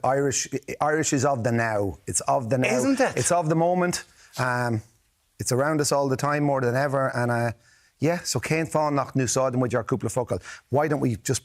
Irish is of the now. It's of the now. Isn't it? It's of the moment. It's around us all the time more than ever. And so Céin Fáinnach nú sáidin with our cúpla focal. Why don't we just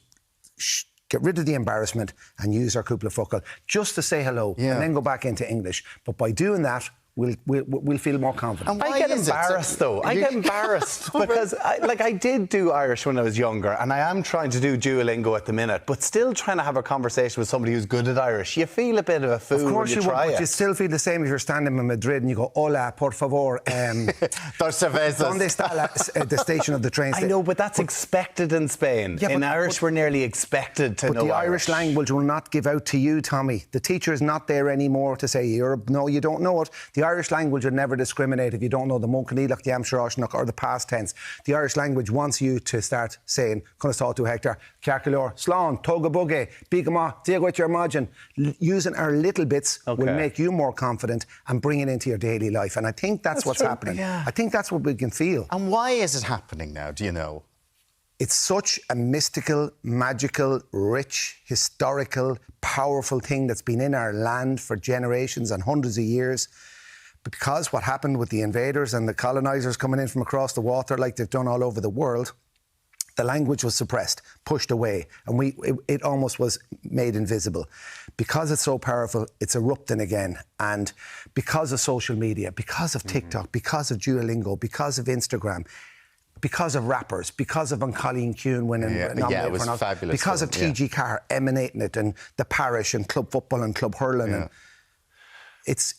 get rid of the embarrassment and use our cúpla focal just to say hello and then go back into English? But by doing that, we'll feel more confident. I get embarrassed though. I get embarrassed because I did do Irish when I was younger, and I am trying to do Duolingo at the minute, but still trying to have a conversation with somebody who's good at Irish. You feel a bit of a fool when you try it. Of course you would, but you still feel the same if you're standing in Madrid and you go, hola, por favor. Dos cervezas. ¿Dónde está the station of the train? I know, but that's expected in Spain. In Irish, we're nearly expected to know But the Irish language will not give out to you, Tommy. The teacher is not there anymore to say, no, you don't know it. The Irish language would never discriminate if you don't know the Muncanilach, the Amsharoshnoch or the past tense. The Irish language wants you to start saying, Conastá to Hector, Ciarcalor, Slán, Toga Bugge, Bigama, Diagwit your margin. Using our little bits will make you more confident and bring it into your daily life. And I think that's what's happening. Yeah. I think that's what we can feel. And why is it happening now, do you know? It's such a mystical, magical, rich, historical, powerful thing that's been in our land for generations and hundreds of years. Because what happened with the invaders and the colonisers coming in from across the water, like they've done all over the world, the language was suppressed, pushed away, and it almost was made invisible. Because it's so powerful, it's erupting again. And because of social media, because of TikTok, because of Duolingo, because of Instagram, because of rappers, because of Colleen Kuhn winning it was fabulous. Because of TG Carr emanating it, and the parish and club football and club hurling. And it's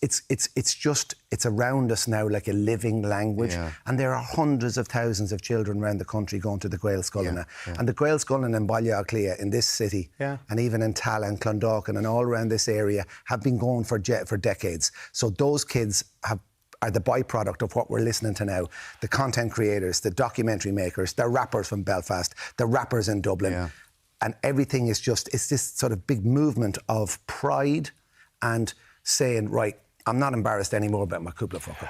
around us now like a living language. And there are hundreds of thousands of children around the country going to the Gael Scoilina. And the Gael Scoilina in Ballyaclia, in this city, and even in Tala and Clondalkin and all around this area, have been going for decades. So those kids are the byproduct of what we're listening to now. The content creators, the documentary makers, the rappers from Belfast, the rappers in Dublin. And everything is it's this sort of big movement of pride and saying, right, I'm not embarrassed anymore about my cúpla focal.